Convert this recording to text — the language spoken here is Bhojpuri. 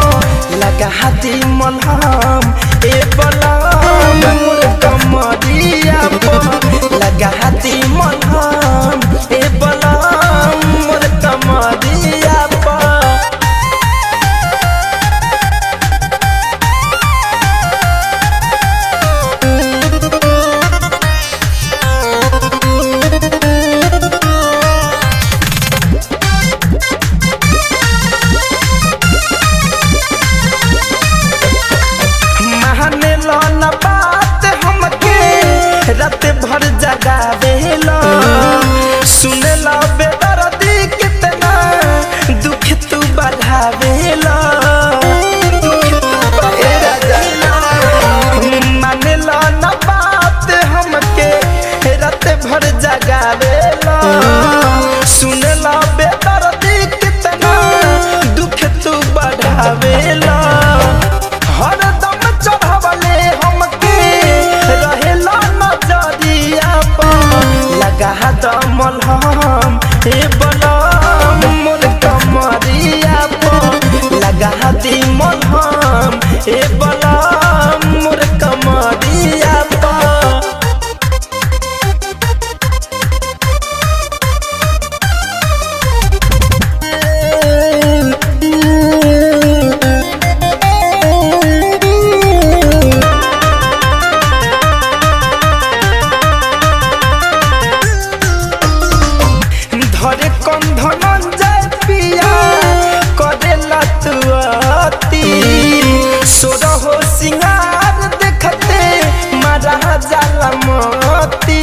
हाथी मलहम ए बलम मोर कमरिया पर लगा हाथी मलहम ए बलम मोर कमरिया पर रात भर जगावेला सुनेला बेदर्दी कितना दुख तू बढ़ावेला मानेला न बात हमके रात भर जगावेला सुनेला बेदर्दी कितना दुख तू बढ़ावेला हरदम चढ़ावले हमके रहेला लगा मलहम ए बलम मोर कमरिया पर लगा हाथी मलहम ए बलम मोर कमरिया पर धरे कंधन जाय पिया करेला तू अति सोरा हो सिंगार देखते मारा जाला मोती